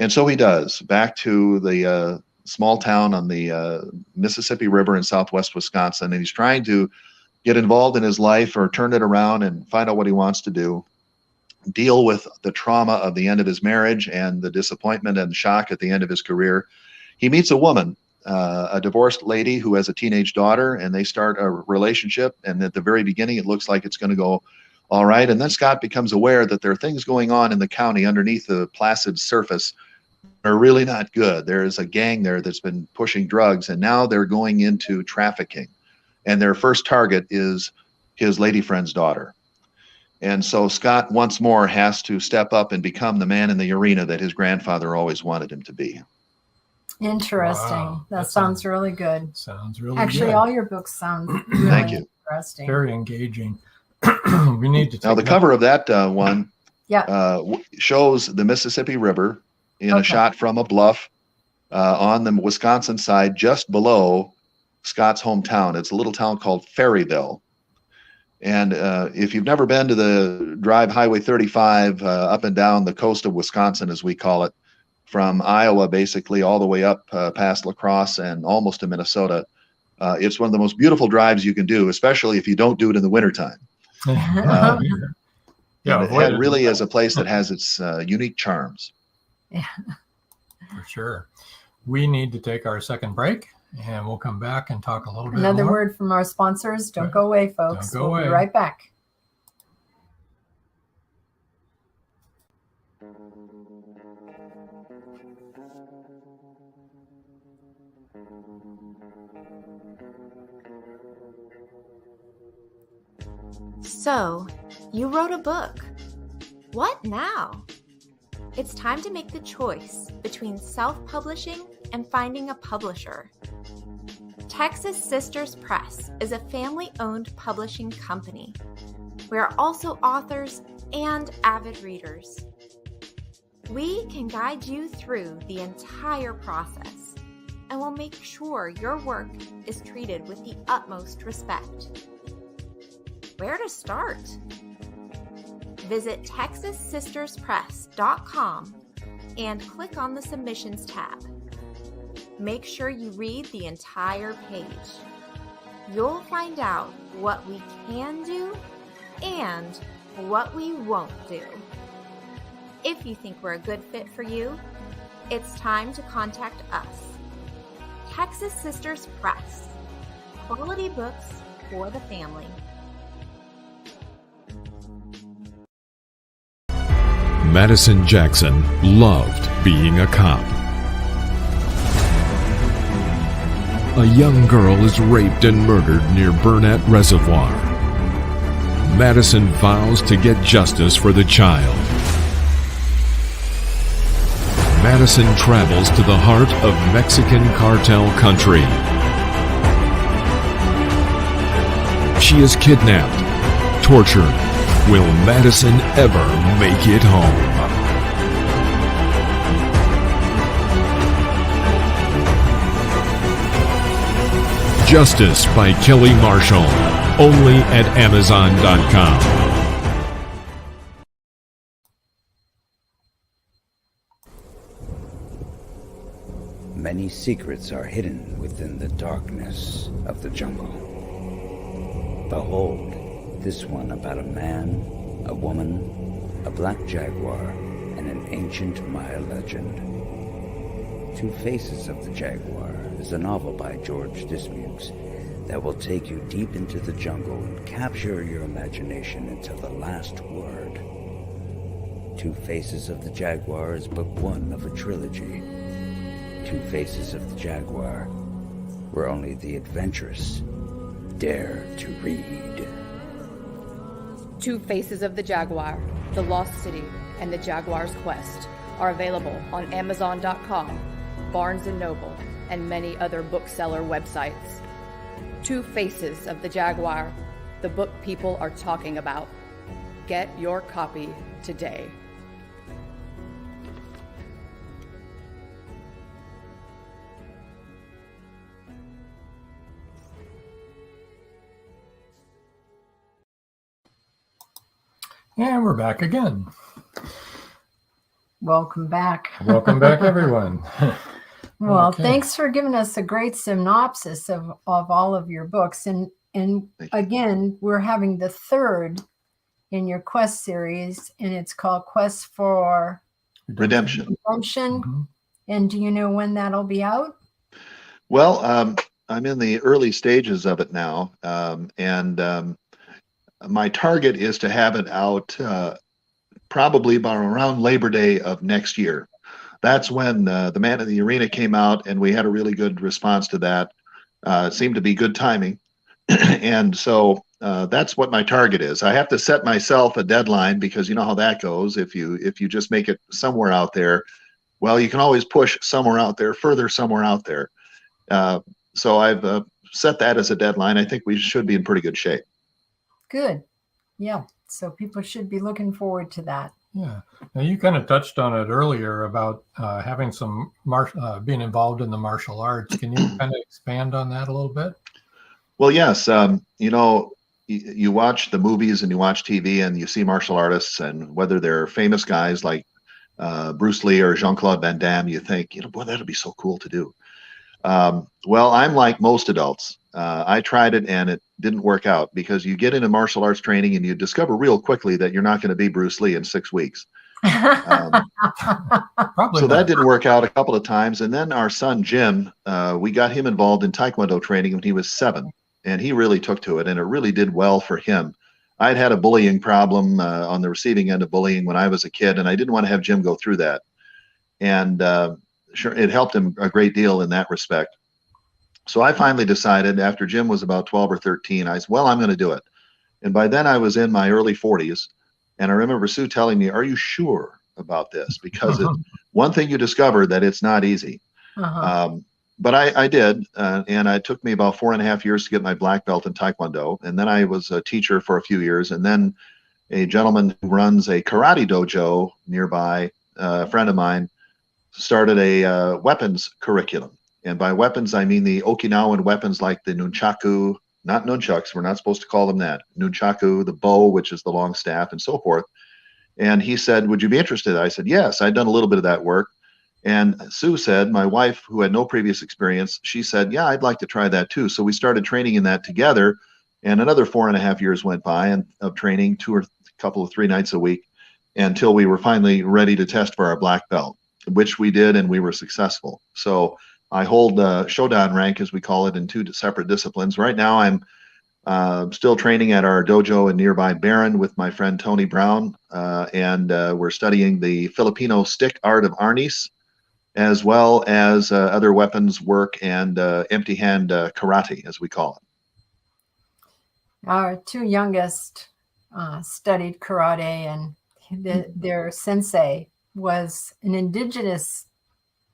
And so he does, back to the small town on the Mississippi River in southwest Wisconsin. And he's trying to get involved in his life, or turn it around and find out what he wants to do, deal with the trauma of the end of his marriage and the disappointment and shock at the end of his career. He meets a woman, a divorced lady who has a teenage daughter, and they start a relationship. And at the very beginning, it looks like it's going to go all right. And then Scott becomes aware that there are things going on in the county underneath the placid surface that are really not good. There's a gang there that's been pushing drugs, and now they're going into trafficking. And their first target is his lady friend's daughter. And so Scott once more has to step up and become the man in the arena that his grandfather always wanted him to be. Interesting. Wow, that sounds really good. Sounds really Actually, good. all your books sound really Thank you. interesting. Very engaging. We need to Now, the cover of that one Yeah. shows the Mississippi River in a shot from a bluff on the Wisconsin side, just below Scott's hometown. It's a little town called Ferryville. And if you've never been to the drive Highway 35 up and down the coast of Wisconsin, as we call it, from Iowa basically all the way up past La Crosse and almost to Minnesota, it's one of the most beautiful drives you can do, especially if you don't do it in the wintertime. Yeah, It really is a place that has its unique charms. Yeah. For sure. We need to take our second break, and we'll come back and talk a little bit Another more. word from our sponsors. Don't go away, folks. Don't go We'll be away. right back. So, you wrote a book. What now? It's time to make the choice between self-publishing and finding a publisher. Texas Sisters Press is a family-owned publishing company. We are also authors and avid readers. We can guide you through the entire process and will make sure your work is treated with the utmost respect. Where to start? Visit TexasSistersPress.com and click on the Submissions tab. Make sure you read the entire page. You'll find out what we can do and what we won't do. If you think we're a good fit for you, it's time to contact us. Texas Sisters Press. Quality books for the family. Madison Jackson loved being a cop. A young girl is raped and murdered near Burnett Reservoir. Madison vows to get justice for the child. Madison travels to the heart of Mexican cartel country. She is kidnapped, tortured. Will Madison ever make it home? Justice by Kelly Marshall, only at Amazon.com. Many secrets are hidden within the darkness of the jungle. Behold, this one about a man, a woman, a black jaguar, and an ancient Maya legend. Two Faces of the Jaguar is a novel by George Dismukes that will take you deep into the jungle and capture your imagination until the last word. Two Faces of the Jaguar is book one of a trilogy. Two Faces of the Jaguar, where only the adventurous dare to read. Two Faces of the Jaguar, The Lost City, and The Jaguar's Quest are available on Amazon.com, Barnes & Noble, and many other bookseller websites. Two Faces of the Jaguar, the book people are talking about. Get your copy today. And we're back again. Welcome back. Welcome back, everyone. Well, Okay. thanks for giving us a great synopsis of all of your books. And again, we're having the third in your Quest series, and it's called Quest for Redemption. Mhm. And do you know when that'll be out? Well, I'm in the early stages of it now, my target is to have it out probably by around Labor Day of next year. That's when The Man in the Arena came out, and we had a really good response to that. It seemed to be good timing. And so that's what my target is. I have to set myself a deadline because you know how that goes. If you just make it somewhere out there, well, you can always push somewhere out there, further somewhere out there. So I've set that as a deadline. I think we should be in pretty good shape. Good. Yeah. So people should be looking forward to that. Yeah. Now you kind of touched on it earlier about having some being involved in the martial arts. Can you kind of expand on that a little bit? Well, yes. You know, you watch the movies and you watch TV and you see martial artists, and whether they're famous guys like Bruce Lee or Jean-Claude Van Damme, you think, you know, boy, that'd be so cool to do. Well, I'm like most adults. I tried it and it didn't work out because you get into martial arts training and you discover real quickly that you're not going to be Bruce Lee in 6 weeks. Probably So not. that didn't work out a couple of times. And then our son, Jim, we got him involved in Taekwondo training when he was 7, and he really took to it, and it really did well for him. I'd had a bullying problem on the receiving end of bullying when I was a kid, and I didn't want to have Jim go through that. And sure, it helped him a great deal in that respect. So I finally decided after Jim was about 12 or 13, I said, well, I'm going to do it. And by then I was in my early 40s. And I remember Sue telling me, are you sure about this? Because it's one thing you discover that it's not easy. But I did. And it took me about 4.5 years to get my black belt in Taekwondo. And then I was a teacher for a few years. And then a gentleman who runs a karate dojo nearby, a friend of mine, started a weapons curriculum. And by weapons, I mean the Okinawan weapons like the nunchaku, not nunchucks. We're not supposed to call them that. Nunchaku, the bow, which is the long staff, and so forth. And he said, would you be interested? I said, yes, I'd done a little bit of that work. And Sue said, my wife, who had no previous experience, she said, yeah, I'd like to try that too. So we started training in that together. And another 4.5 years went by of training 2 or 3 nights a week until we were finally ready to test for our black belt, which we did, and we were successful. So I hold Shodan rank, as we call it, in 2 separate disciplines. Right now, I'm still training at our dojo in nearby Barron with my friend Tony Brown, and we're studying the Filipino stick art of arnis, as well as other weapons work and empty hand karate, as we call it. Our 2 youngest studied karate, and their sensei was an indigenous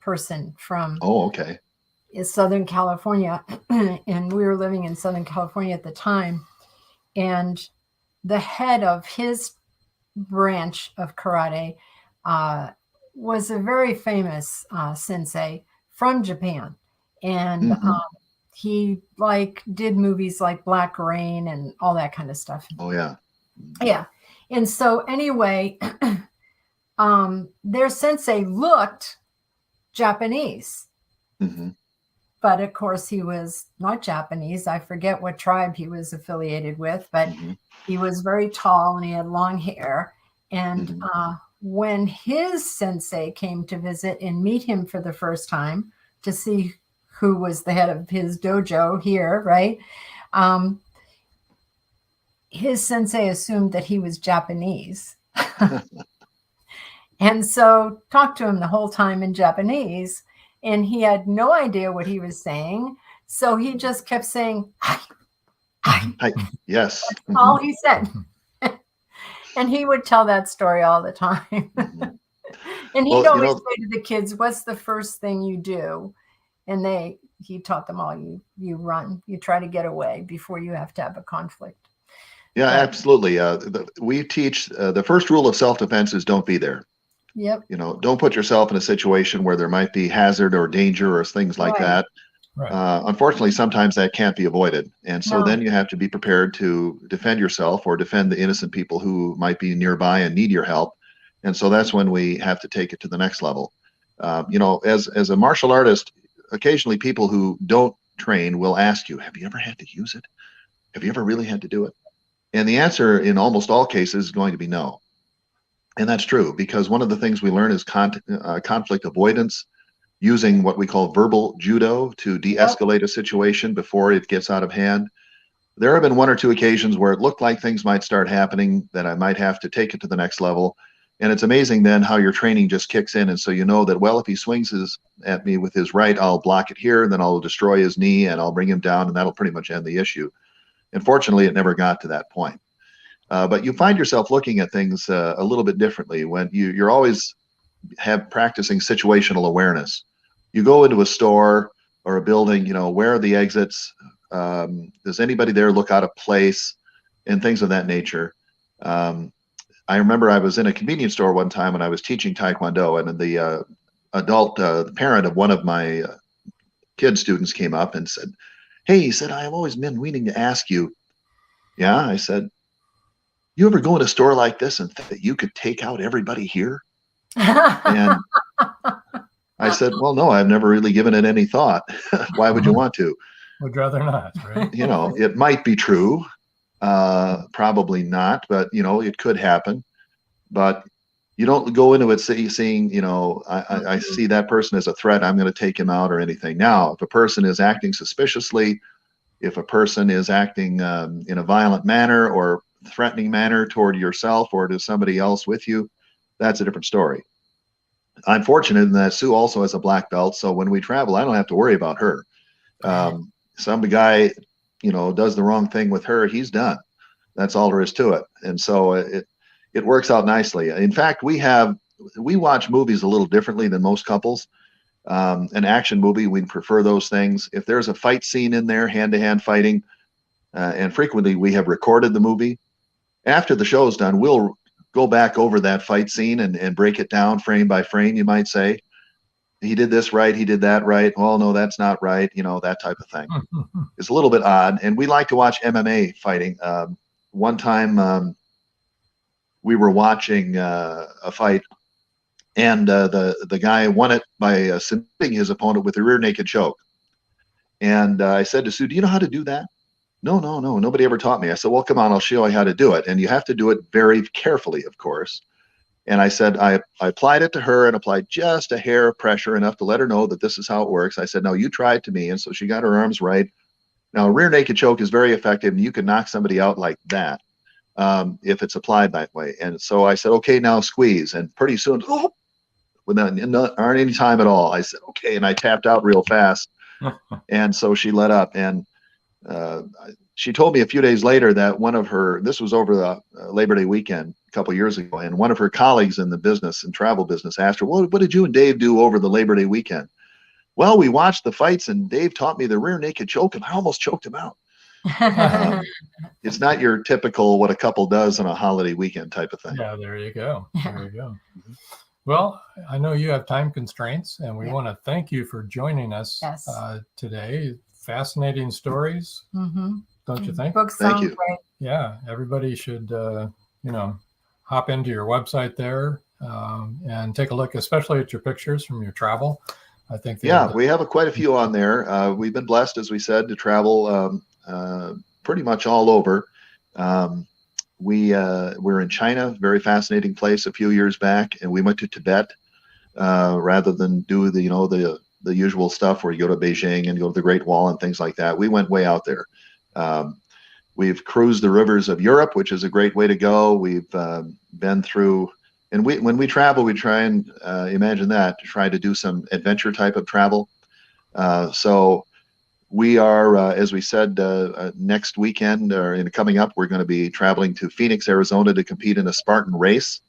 person from Southern California, and we were living in Southern California at the time. And the head of his branch of karate was a very famous sensei from Japan, and he did movies like Black Rain and all that kind of stuff. Oh yeah. Yeah. And so anyway, their sensei looked Japanese, but of course he was not Japanese. I forget what tribe he was affiliated with, but he was very tall and he had long hair, And when his sensei came to visit and meet him for the first time to see who was the head of his dojo here, right? His sensei assumed that he was Japanese. And so talked to him the whole time in Japanese, and he had no idea what he was saying. So he just kept saying, "Hi, hi." Yes. That's all he said. And he would tell that story all the time. And he'd always say to the kids, "What's the first thing you do?" And he taught them all, you run, you try to get away before you have to have a conflict. Yeah, absolutely. We teach the first rule of self-defense is don't be there. Yep. Don't put yourself in a situation where there might be hazard or danger or things like that. Right. Unfortunately, sometimes that can't be avoided. And so then you have to be prepared to defend yourself or defend the innocent people who might be nearby and need your help. And so that's when we have to take it to the next level. As a martial artist, occasionally people who don't train will ask you, have you ever had to use it? Have you ever really had to do it? And the answer in almost all cases is going to be no. And that's true, because one of the things we learn is conflict avoidance, using what we call verbal judo to de-escalate a situation before it gets out of hand. There have been one or two occasions where it looked like things might start happening, that I might have to take it to the next level. And it's amazing then how your training just kicks in. And so you know that, well, if he swings at me with his right, I'll block it here, and then I'll destroy his knee and I'll bring him down, and that'll pretty much end the issue. And fortunately, it never got to that point. But you find yourself looking at things a little bit differently when you're always practicing situational awareness. You go into a store or a building, where are the exits? Does anybody there look out of place? And things of that nature. I remember I was in a convenience store one time when I was teaching Taekwondo, and the adult parent of one of my kid students came up and said, "Hey," he said, "I've always been meaning to ask you." "Yeah," I said, "You ever go in a store like this and think that you could take out everybody here?" And I said, "Well, no, I've never really given it any thought." "Why would you want to?" Would rather not, right? It might be true, probably not, but it could happen. But you don't go into it seeing, I see that person as a threat, I'm going to take him out or anything. Now, if a person is acting suspiciously, if a person is acting in a violent manner or threatening manner toward yourself or to somebody else with you, that's a different story. I'm fortunate in that Sue also has a black belt, so when we travel, I don't have to worry about her. Some guy, does the wrong thing with her, he's done. That's all there is to it. And so it works out nicely. In fact, we watch movies a little differently than most couples. An action movie, we'd prefer those things. If there's a fight scene in there, hand-to-hand fighting, and frequently we have recorded the movie, after the show is done, we'll go back over that fight scene and break it down frame by frame, you might say. He did this right, he did that right. Oh, no, that's not right. That type of thing. It's a little bit odd. And we like to watch MMA fighting. One time we were watching a fight, and the guy won it by submitting his opponent with a rear naked choke. And I said to Sue, "Do you know how to do that?" No, nobody ever taught me. I said, "Well, come on, I'll show you how to do it." And you have to do it very carefully, of course. And I said, I applied it to her and applied just a hair of pressure, enough to let her know that this is how it works. I said, "No, you try it to me." And so she got her arms right. Now, a rear naked choke is very effective, and you can knock somebody out like that if it's applied that way. And so I said, "Okay, now squeeze." And pretty soon, without any time at all, I said, "Okay." And I tapped out real fast. And so she let up. And she told me a few days later that this was over the Labor Day weekend a couple of years ago, and one of her colleagues in the business and travel business asked her, "Well, what did you and Dave do over the Labor Day weekend?" "Well, we watched the fights, and Dave taught me the rear naked choke, and I almost choked him out." It's not your typical what a couple does on a holiday weekend type of thing. Yeah, there you go. There you go. Well, I know you have time constraints, and we want to thank you for joining us today. Fascinating stories, don't you think? Books sound great. Yeah, everybody should, hop into your website there and take a look, especially at your pictures from your travel. I think. We have quite a few on there. We've been blessed, as we said, to travel pretty much all over. We were in China, very fascinating place a few years back, and we went to Tibet rather than do the usual stuff where you go to Beijing and go to the Great Wall and things like that. We went way out there. We've cruised the rivers of Europe, which is a great way to go. We've been through, and when we travel, we try and imagine that, to try to do some adventure type of travel. So we are, as we said, next weekend or coming up, we're going to be traveling to Phoenix, Arizona to compete in a Spartan race.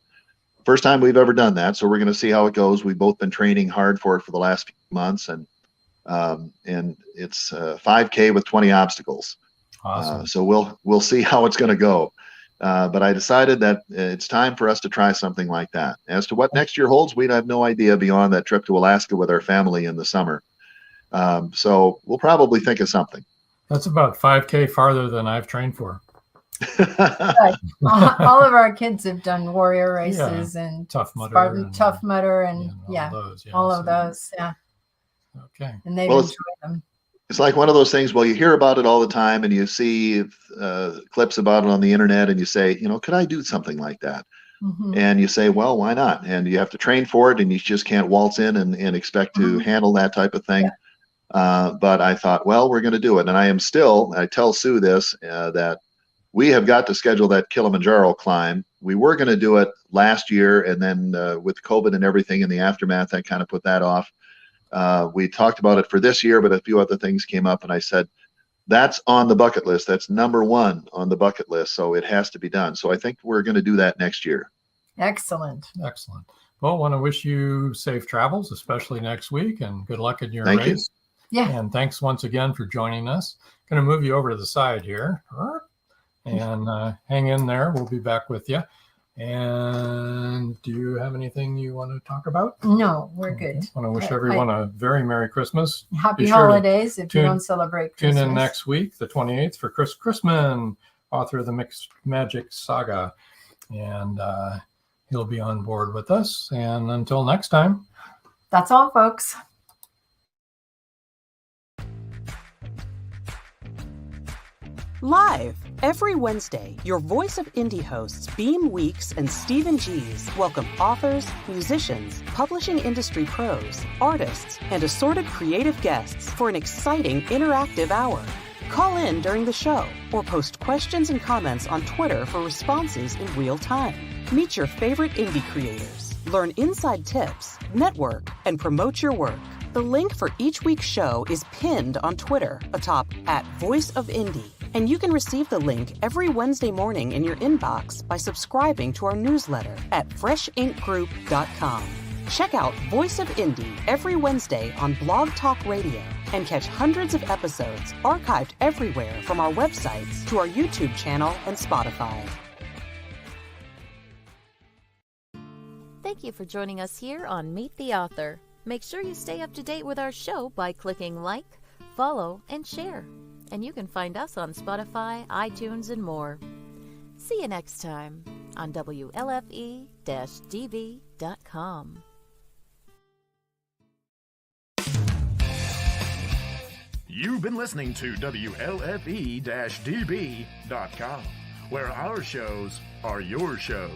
First time we've ever done that, so we're going to see how it goes. We've both been training hard for it for the last few months, and it's 5K with 20 obstacles. Awesome. So we'll see how it's going to go. But I decided that it's time for us to try something like that. As to what next year holds, we have no idea beyond that trip to Alaska with our family in the summer. So we'll probably think of something. That's about 5K farther than I've trained for. Right. All of our kids have done warrior races and Tough Mudder, Spartan Tough Mudder, and all of those. Yeah. Okay. And they've enjoyed them. It's like one of those things. Well, you hear about it all the time, and you see clips about it on the internet, and you say, could I do something like that? Mm-hmm. And you say, well, why not? And you have to train for it, and you just can't waltz in and expect to handle that type of thing. Yeah. But I thought, well, we're going to do it. And I tell Sue this, that we have got to schedule that Kilimanjaro climb. We were going to do it last year, and then with COVID and everything in the aftermath, I kind of put that off. We talked about it for this year, but a few other things came up, and I said, that's on the bucket list. That's number one on the bucket list. So it has to be done. So I think we're going to do that next year. Excellent. Excellent. Well, I want to wish you safe travels, especially next week, and good luck in your Thank race. You. Yeah. And thanks once again for joining us. Going to move you over to the side here. And hang in there. We'll be back with you. And do you have anything you want to talk about? No, we're good. I want to wish everyone a very Merry Christmas. Happy holidays if you don't celebrate Christmas. Tune in next week, the 28th, for Chris Chrisman, author of the Mixed Magic Saga. And he'll be on board with us. And until next time. That's all, folks. Live every Wednesday, your Voice of Indie hosts Beam Weeks and Stephen Gees welcome authors, musicians, publishing industry pros, artists, and assorted creative guests for an exciting interactive hour. Call in during the show or post questions and comments on Twitter for responses in real time. Meet your favorite indie creators, learn inside tips, network, and promote your work. The link for each week's show is pinned on Twitter atop @VoiceOfIndie. And you can receive the link every Wednesday morning in your inbox by subscribing to our newsletter at freshinkgroup.com. Check out Voice of Indie every Wednesday on Blog Talk Radio and catch hundreds of episodes archived everywhere from our websites to our YouTube channel and Spotify. Thank you for joining us here on Meet the Author. Make sure you stay up to date with our show by clicking like, follow, and share. And you can find us on Spotify, iTunes, and more. See you next time on WLFE-DB.com. You've been listening to WLFE-DB.com, where our shows are your shows.